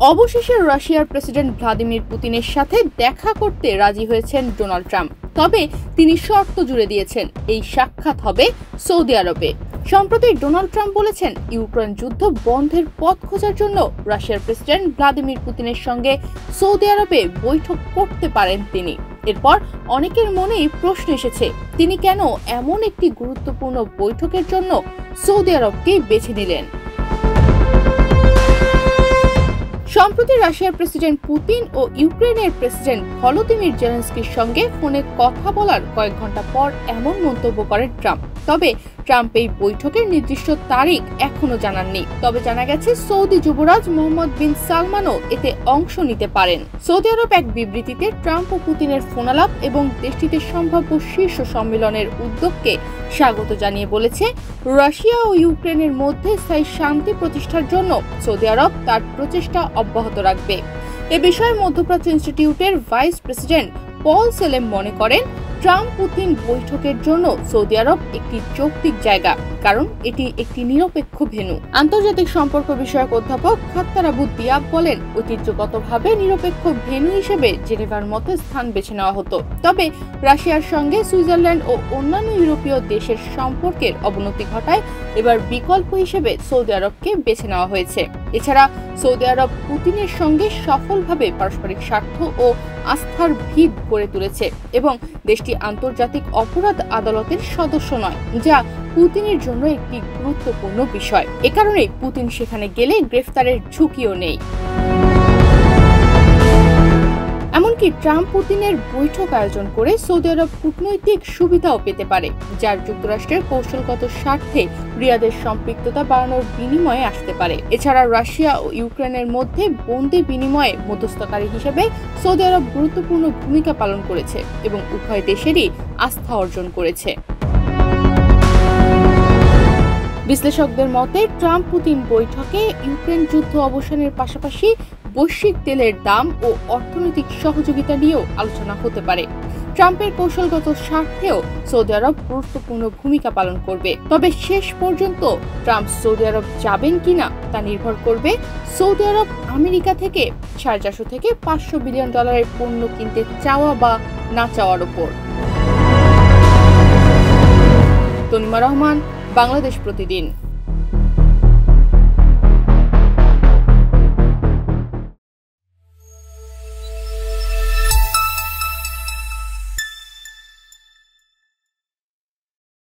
অবশেষে রাশিয়ার president Vladimir পুতিনের সাথে দেখা করতে রাজি হয়েছেন ডোনাল্ড ট্রাম্প। তবে তিনি শর্ত জুড়ে দিয়েছেন, এই সাক্ষাৎ হবে সৌদি আরবে। সম্প্রতি ডোনাল্ড ট্রাম্প বলেছেন, ইউক্রেন যুদ্ধ বন্ধের পথ খোঁজার জন্য রাশিয়ার প্রেসিডেন্ট ভ্লাদিমির পুতিনের সঙ্গে সৌদি আরবে বৈঠক করতে পারেন তিনি। এরপর অনেকের মনেই প্রশ্ন এসেছে, তিনি কেন এমন একটি গুরুত্বপূর্ণ বৈঠকের জন্য সৌদি আরবকেই বেছে নিলেন। সম্প্রতি রাশিয়ার প্রেসিডেন্ট পুতিন ও ইউক্রেনের প্রেসিডেন্ট ভলোদিমির জেলেনস্কির সঙ্গে ফোনে কথা বলার কয়েক ঘন্টা পর এমন মন্তব্য করেন ট্রাম্প। তবে ট্রাম্প এই বৈঠকের নির্দিষ্ট তারিখ এখনো জানাননি। তবে জানা গেছে, সৌদি যুবরাজ মোহাম্মদ বিন সালমানও এতে অংশ নিতে পারেন। সৌদি আরব এক বিবৃতিতে ট্রাম্প ও পুতিনের ফোনালাপ এবং দেশটিতে সম্ভাব্য শীর্ষ সম্মেলনের উদ্যোগকে স্বাগত জানিয়ে বলেছে, রাশিয়া ও ইউক্রেনের মধ্যে স্থায়ী শান্তি প্রতিষ্ঠার জন্য সৌদি আরব তার প্রচেষ্টা অব্যাহত রাখবে। এ বিষয়ে মধ্যপ্রাচ্য ইনস্টিটিউটের ভাইস প্রেসিডেন্ট পল সেলেম মনে করেন, ট্রাম্প পুতিন বৈঠকের জন্য সৌদি আরব একটি যৌক্তিক জায়গা, কারণ এটি একটি নিরপেক্ষ ভেন্যু। আন্তর্জাতিক সম্পর্ক বিষয়ক অধ্যাপক খাত্তার আবু দিয়াব বলেন, ঐতিহ্যগতভাবে নিরপেক্ষ ভেন্যু হিসেবে জেনেভার মতো স্থান বেছে নেওয়া হতো। তবে রাশিয়ার সঙ্গে সুইজারল্যান্ড ও অন্যান্য ইউরোপীয় দেশের সম্পর্কের অবনতি ঘটায় এবার বিকল্প হিসেবে সৌদি আরবকে বেছে নেওয়া হয়েছে। এছাড়া সৌদি আরব পুতিনের সঙ্গে সফলভাবে পারস্পরিক স্বার্থ ও আস্থার ভিত গড়ে তুলেছে এবং দেশটি আন্তর্জাতিক অপরাধ আদালতের সদস্য নয়, যা পুতিনের জন্য একটি গুরুত্বপূর্ণ বিষয়। এ কারণে পুতিন সেখানে গেলে গ্রেফতারের ঝুঁকিও নেই। এমনকি ট্রাম্প পুতিনের বৈঠক আয়োজন করে সৌদি আরব কূটনৈতিক সুবিধাও পেতে পারে, যার যুক্তরাষ্ট্রের কৌশলগত স্বার্থে রিয়াদের সম্পৃক্ততা বাড়ানোর বিনিময়ে আসতে পারে। এছাড়া রাশিয়া ও ইউক্রেনের মধ্যে বন্দি বিনিময়ে মধ্যস্থকারী হিসেবে সৌদি আরব গুরুত্বপূর্ণ ভূমিকা পালন করেছে এবং উভয় দেশেরই আস্থা অর্জন করেছে। বিশ্লেষকদের মতে, ট্রাম্প পুতিন বৈঠকে ইউক্রেন যুদ্ধ অবসানের পাশাপাশি বৈশ্বিক তেলের দাম ও অর্থনৈতিক সহযোগিতা নিয়েও আলোচনা হতে পারে। ট্রাম্পের কৌশলগত স্বার্থেও সৌদি আরব গুরুত্বপূর্ণ ভূমিকা পালন করবে। তবে শেষ পর্যন্ত ট্রাম্প সৌদি আরব যাবেন কিনা তা নির্ভর করবে সৌদি আরব আমেরিকা থেকে 450 থেকে 500 বিলিয়ন ডলারের পণ্য কিনতে চাওয়া বা না চাওয়ার উপর। তনিমা রহমান, বাংলাদেশ প্রতিদিন।